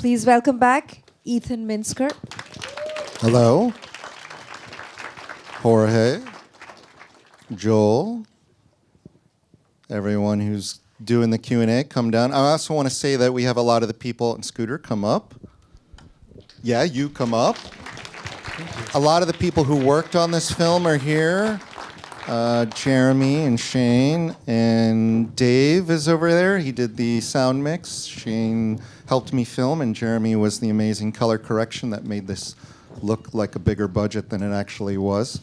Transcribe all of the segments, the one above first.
Please welcome back Ethan Minsker. Hello. Jorge. Joel. Everyone who's doing the Q&A, come down. I also want to say that we have a lot of the people, and Scooter, come up. Yeah, you come up. A lot of the people who worked on this film are here. Jeremy and Shane, and Dave is over there. He did the sound mix. Shane helped me film, and Jeremy was the amazing color correction that made this look like a bigger budget than it actually was.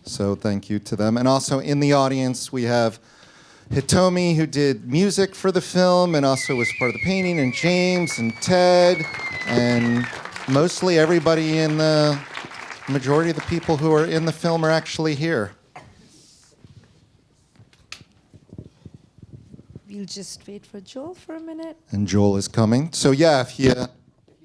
So thank you to them. And also in the audience, we have Hitomi, who did music for the film and also was part of the painting, and James and Ted, and mostly everybody in the majority of the people who are in the film are actually here. We'll just wait for Joel for a minute. And Joel is coming. So yeah, if you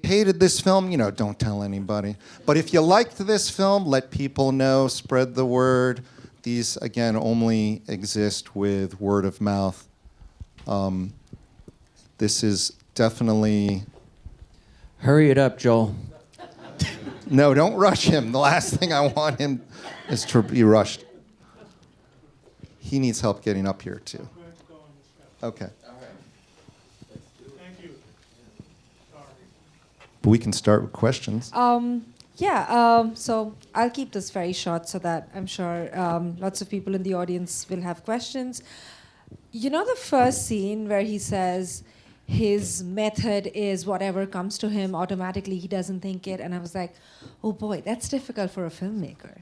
hated this film, don't tell anybody. But if you liked this film, let people know, spread the word. These, again, only exist with word of mouth. This is definitely... Hurry it up, Joel. No, don't rush him. The last thing I want him is to be rushed. He needs help getting up here, too. Okay. Thank you. Sorry. But we can start with questions. So I'll keep this very short so that I'm sure lots of people in the audience will have questions. You know the first scene where he says his method is whatever comes to him automatically, he doesn't think it, and I was like, oh boy, that's difficult for a filmmaker.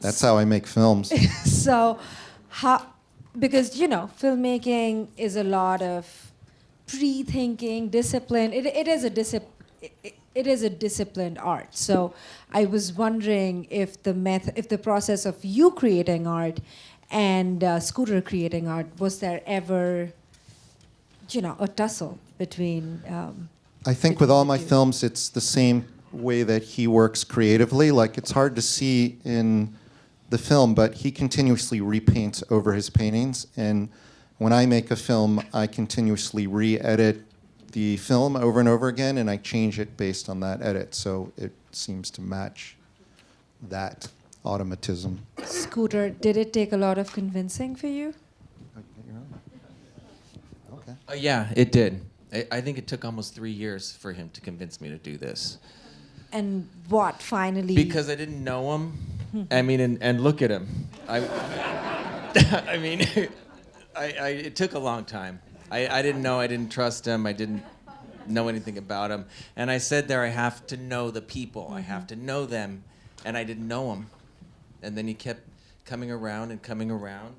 That's how I make films. So, because filmmaking is a lot of pre-thinking, discipline. It is a disciplined art. So I was wondering if the process of you creating art and Scooter creating art, was there ever, a tussle between? I think with all my films, it's the same way that he works creatively. Like, it's hard to see in the film, but he continuously repaints over his paintings. And when I make a film, I continuously re-edit the film over and over again, and I change it based on that edit. So it seems to match that automatism. Scooter, did it take a lot of convincing for you? Okay. Yeah, it did. I think it took almost 3 years for him to convince me to do this. And what finally? Because I didn't know him. I mean, and look at him. I mean, it took a long time. I didn't know, I didn't trust him, I didn't know anything about him. And I said there, I have to know the people, I have to know them, and I didn't know him. And then he kept coming around and coming around.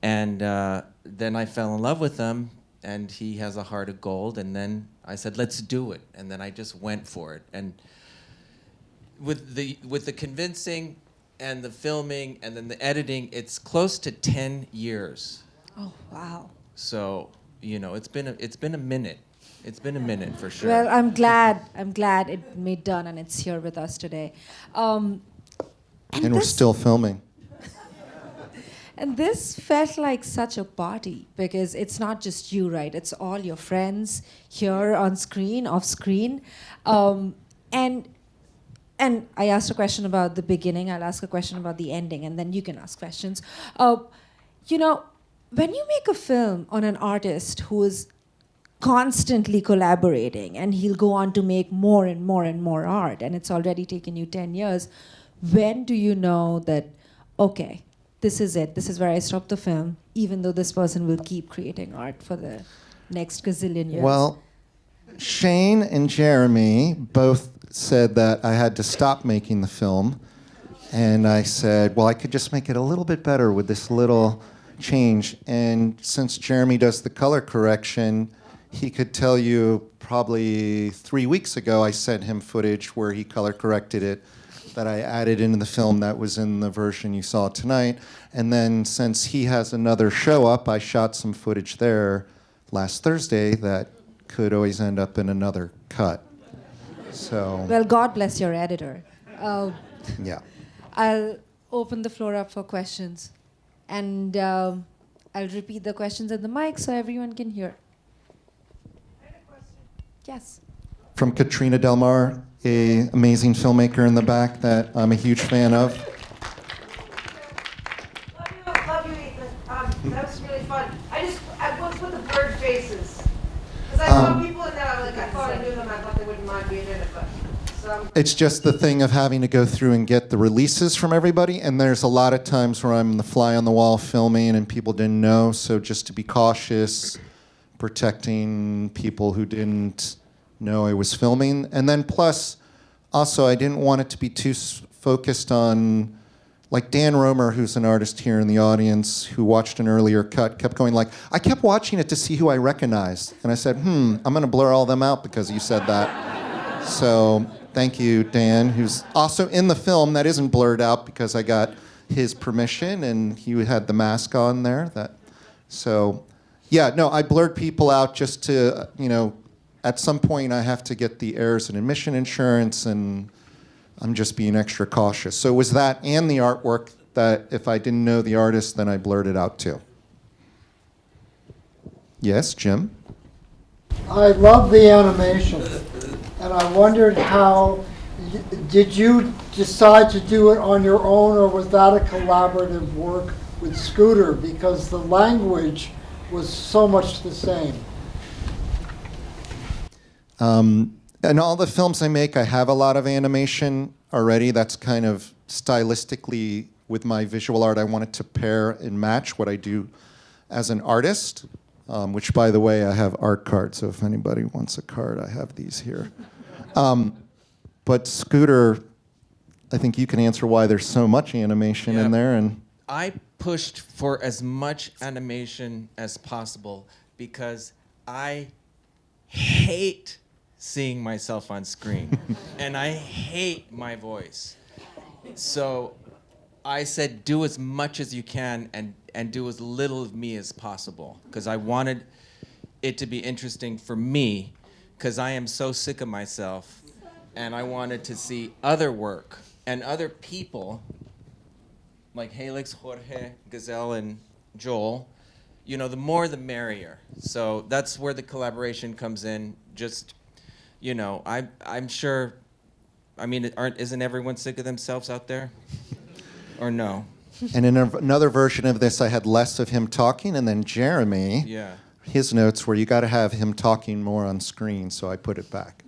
And then I fell in love with him, and he has a heart of gold, and then I said, let's do it. And then I just went for it. And with the convincing and the filming and then the editing, it's close to 10 years. Oh, wow. So, it's been a minute. It's been a minute for sure. Well, I'm glad it made done and it's here with us today. And we're still filming. And this felt like such a party because it's not just you, right? It's all your friends here on screen, off screen. And I asked a question about the beginning. I'll ask a question about the ending, and then you can ask questions. When you make a film on an artist who is constantly collaborating, and he'll go on to make more and more and more art, and it's already taken you 10 years, when do you know that, okay, this is it, this is where I stop the film, even though this person will keep creating art for the next gazillion years? Well, Shane and Jeremy both said that I had to stop making the film. And I said, well, I could just make it a little bit better with this little change. And since Jeremy does the color correction, he could tell you probably 3 weeks ago I sent him footage where he color corrected it that I added into the film that was in the version you saw tonight. And then since he has another show up, I shot some footage there last Thursday that could always end up in another cut. So. Well, God bless your editor. Yeah. I'll open the floor up for questions. And I'll repeat the questions at the mic so everyone can hear. I had a question. Yes. from Katrina Del Mar, a amazing filmmaker in the back that I'm a huge fan of. Love you, Ethan. That was really fun. I was with the bird faces. Because I saw people in there, I thought I knew them, I thought they wouldn't mind being in it, but so. It's just the thing of having to go through and get the releases from everybody, and there's a lot of times where I'm the fly on the wall filming and people didn't know, so just to be cautious, protecting people who didn't know I was filming. And then plus, also, I didn't want it to be too focused on, like Dan Romer, who's an artist here in the audience, who watched an earlier cut, kept going like, I kept watching it to see who I recognized. And I said, I'm gonna blur all them out because you said that. So thank you, Dan, who's also in the film that isn't blurred out because I got his permission and he had the mask on there. So yeah, no, I blurred people out just to, at some point I have to get the heirs and admission insurance, and I'm just being extra cautious. So it was that and the artwork that if I didn't know the artist, then I blurred it out too. Yes, Jim? I love the animation, and I wondered how, did you decide to do it on your own, or was that a collaborative work with Scooter, because the language was so much the same? In all the films I make, I have a lot of animation already. That's kind of stylistically with my visual art. I wanted to pair and match what I do as an artist, which, by the way, I have art cards. So if anybody wants a card, I have these here. But Scooter, I think you can answer why there's so much animation in there. And I pushed for as much animation as possible because I hate seeing myself on screen and I hate my voice. So I said, do as much as you can and do as little of me as possible, because I wanted it to be interesting for me, because I am so sick of myself, and I wanted to see other work and other people like Helixx, Jorge, Gazelle, and Joel. The more the merrier. So that's where the collaboration comes in. Just, I'm sure, isn't everyone sick of themselves out there? Or no? And in another version of this, I had less of him talking, and then Jeremy, his notes were, you got to have him talking more on screen, so I put it back.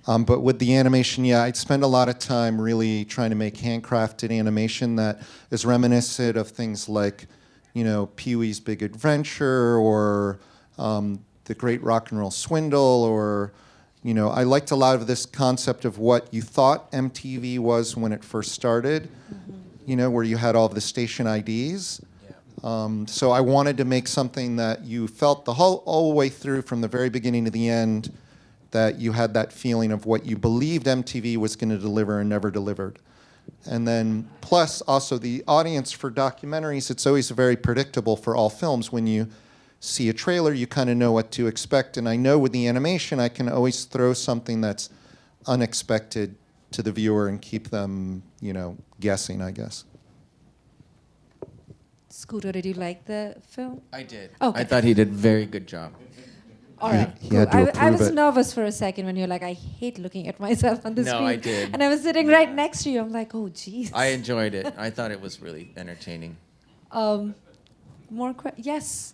But with the animation, I'd spend a lot of time really trying to make handcrafted animation that is reminiscent of things like, Pee-wee's Big Adventure, or The Great Rock and Roll Swindle, or, I liked a lot of this concept of what you thought MTV was when it first started, where you had all of the station IDs. So I wanted to make something that you felt the whole way through, from the very beginning to the end, that you had that feeling of what you believed MTV was going to deliver and never delivered. And then plus also the audience for documentaries, it's always very predictable for all films. When you see a trailer, you kind of know what to expect. And I know with the animation, I can always throw something that's unexpected to the viewer and keep them, guessing, I guess. Scooter, did you like the film? I did. Okay. I thought he did a very good job. All right. He Cool. had to I approve was it. nervous for a second when you're like, I hate looking at myself on the No, screen. I did. And I was sitting right next to you. I'm like, oh, jeez. I enjoyed it. I thought it was really entertaining. More questions? Yes.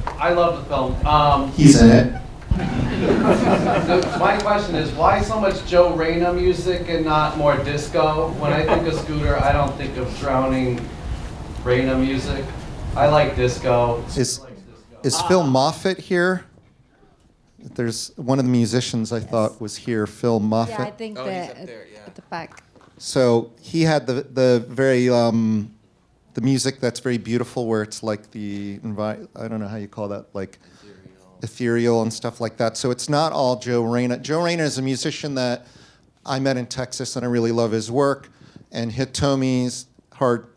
I love the film. He's in it. My question is, why so much Joe Reyna music and not more disco? When I think of Scooter, I don't think of drowning Reyna music. I like disco. Is Phil Moffat here? There's one of the musicians I thought was here, Phil Moffat. Yeah, I think Oh, he's up that there, yeah. at the back. So he had the very the music that's very beautiful, where it's like I don't know how you call that, like ethereal and stuff like that. So it's not all Joe Reyna. Joe Reyna is a musician that I met in Texas, and I really love his work. And Hitomi's Hard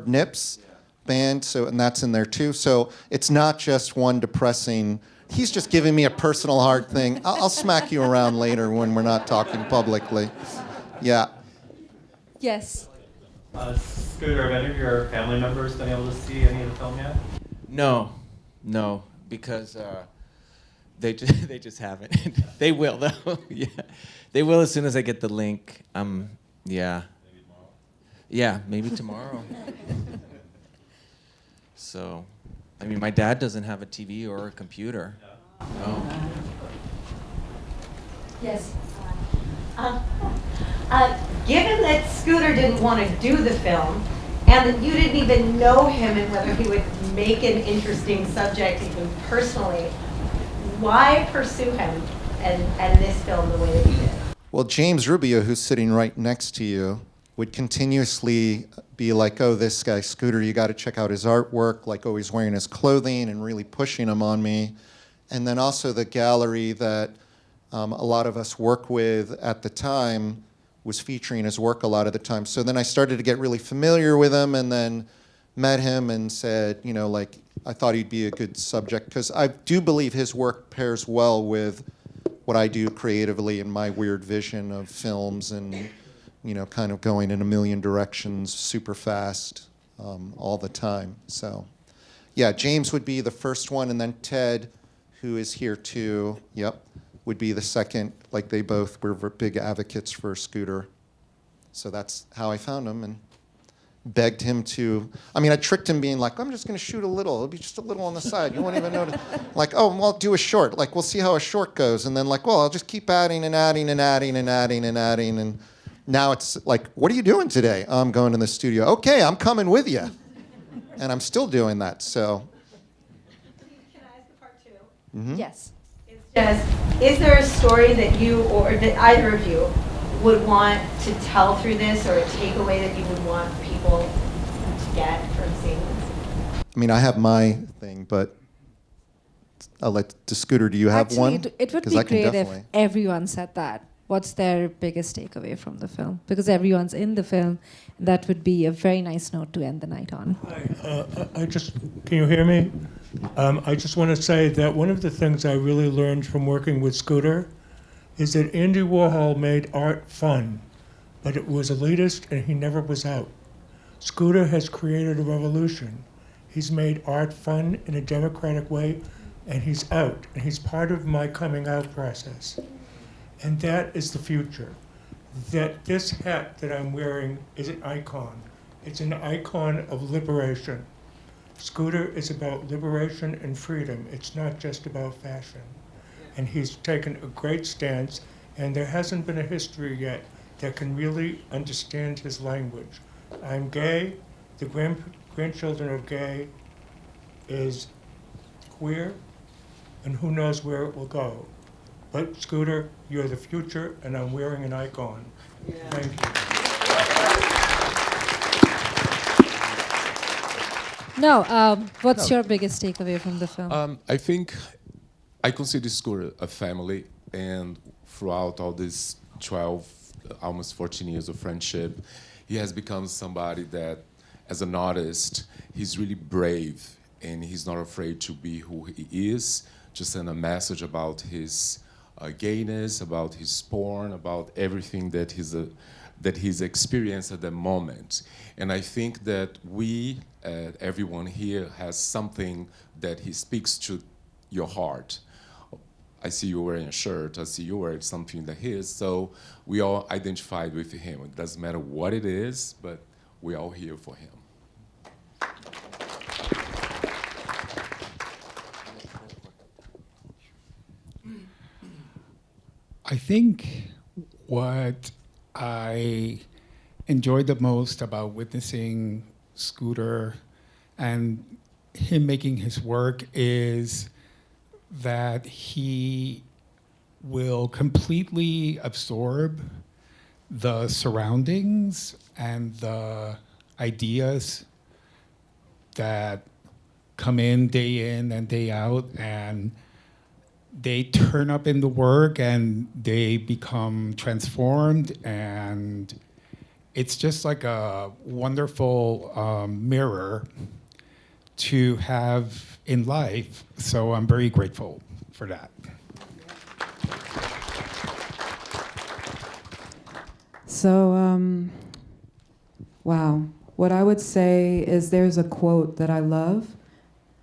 Nips band, and that's in there too. So it's not just one depressing. He's just giving me a personal hard thing. I'll smack you around later when we're not talking publicly. Yeah. Yes. Scooter, have any of your family members been able to see any of the film yet? No, because they just haven't. They will though. Yeah, they will as soon as I get the link. Yeah. Maybe tomorrow. Yeah, maybe tomorrow. So, I mean, my dad doesn't have a TV or a computer. No. Yes. Given that Scooter didn't want to do the film, and that you didn't even know him and whether he would make an interesting subject even personally, why pursue him and this film the way that you did? Well, James Rubio, who's sitting right next to you, would continuously be like, oh, this guy, Scooter, you got to check out his artwork, like always wearing his clothing and really pushing him on me. And then also the gallery that a lot of us work with at the time was featuring his work a lot of the time. So then I started to get really familiar with him and then met him and said, you know, like, I thought he'd be a good subject because I do believe his work pairs well with what I do creatively and my weird vision of films and, you know, kind of going in a million directions super fast all the time. So, yeah, James would be the first one, and then Ted, who is here too, yep, would be the second. Like, they both were big advocates for Scooter. So that's how I found him and begged him to, I mean, I tricked him being like, I'm just going to shoot a little. It'll be just a little on the side. You won't even notice. Like, oh, well, do a short. Like, we'll see how a short goes. And then like, well, I'll just keep adding and adding and adding and adding and adding. And now it's like, what are you doing today? Oh, I'm going to the studio. Okay, I'm coming with you. And I'm still doing that, so. Can I ask a part two? Mm-hmm. Yes. It's just, is there a story that you or that either of you would want to tell through this, or a takeaway that you would want people to get from seeing this? I mean, I have my thing, but I'll let Scooter, do you have Actually, one? it would 'Cause be I can great if definitely. everyone said that. What's their biggest takeaway from the film? Because everyone's in the film, and that would be a very nice note to end the night on. I just, can you hear me? I just want to say that one of the things I really learned from working with Scooter is that Andy Warhol made art fun, but it was elitist and he never was out. Scooter has created a revolution. He's made art fun in a democratic way, and he's out, and he's part of my coming out process. And that is the future. That this hat that I'm wearing is an icon. It's an icon of liberation. Scooter is about liberation and freedom. It's not just about fashion. And he's taken a great stance, and there hasn't been a history yet that can really understand his language. I'm gay, the grandchildren of gay is queer, and who knows where it will go. But Scooter, you're the future, and I'm wearing an icon. Yeah. Thank you. No, what's your biggest takeaway from the film? I think I consider Scooter a family, and throughout all these 12, almost 14 years of friendship, he has become somebody that, as an artist, he's really brave, and he's not afraid to be who he is, to send a message about his gayness, about his porn, about everything that he's experienced at the moment. And I think that we, everyone here, has something that he speaks to your heart. I see you wearing a shirt, I see you wearing something that his, so we all identified with him. It doesn't matter what it is, but we're all here for him. I think what I enjoyed the most about witnessing Scooter and him making his work is that he will completely absorb the surroundings and the ideas that come in and day out, and they turn up in the work and they become transformed, and it's just like a wonderful mirror to have in life. So I'm very grateful for that. So, wow. What I would say is there's a quote that I love,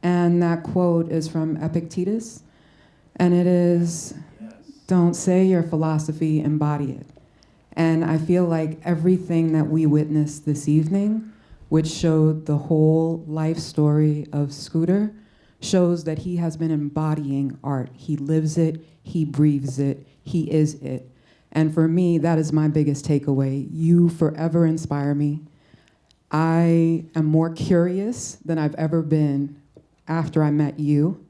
and that quote is from Epictetus. And it is, don't say your philosophy, embody it. And I feel like everything that we witnessed this evening, which showed the whole life story of Scooter, shows that he has been embodying art. He lives it, he breathes it, he is it. And for me, that is my biggest takeaway. You forever inspire me. I am more curious than I've ever been after I met you.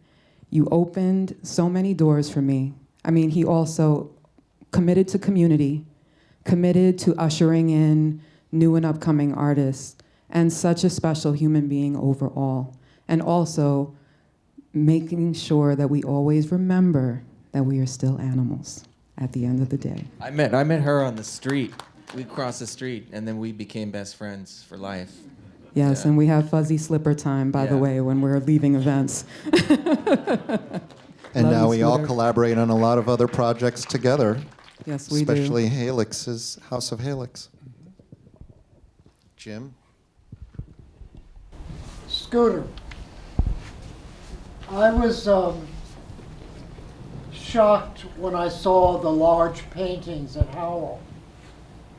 You opened so many doors for me. I mean, he also committed to community, committed to ushering in new and upcoming artists, and such a special human being overall. And also making sure that we always remember that we are still animals at the end of the day. I met her on the street. We crossed the street, and then we became best friends for life. Yes, Yeah. and we have fuzzy slipper time, by the Yeah. way, when we're leaving events. And Love now you, we all Scooter. collaborate on a lot of other projects together. Yes, we do. Especially Helix's House of Helixx. Jim? Scooter, I was shocked when I saw the large paintings at Howell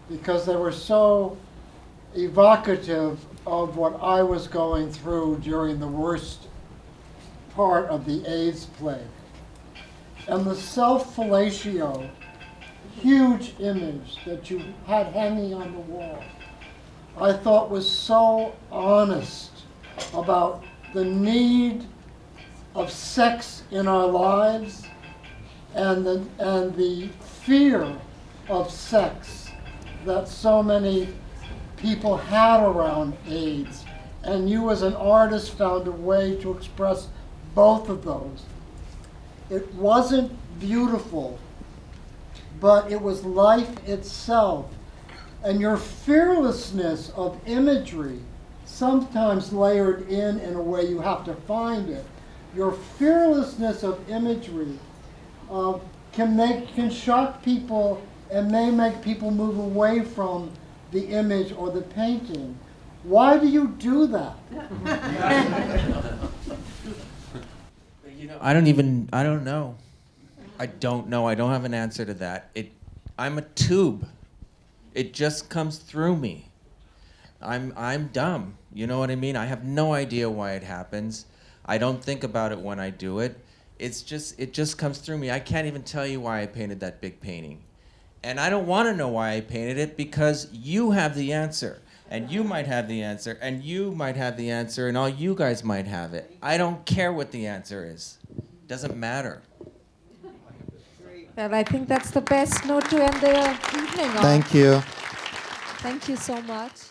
because they were so evocative of what I was going through during the worst part of the AIDS plague. And the self-fellatio, huge image that you had hanging on the wall, I thought was so honest about the need of sex in our lives and the fear of sex that so many people had around AIDS. And you as an artist found a way to express both of those. It wasn't beautiful, but it was life itself. And your fearlessness of imagery, sometimes layered in a way you have to find it, your fearlessness of imagery can shock people and may make people move away from the image or the painting. Why do you do that? I don't know. I don't know. I don't have an answer to that. I'm a tube. It just comes through me. I'm dumb. You know what I mean? I have no idea why it happens. I don't think about it when I do it. It just comes through me. I can't even tell you why I painted that big painting. And I don't want to know why I painted it because you have the answer. And you might have the answer, and you might have the answer, and all you guys might have it. I don't care what the answer is. Doesn't matter. Well, I think that's the best note to end the evening on. Thank you. Thank you so much.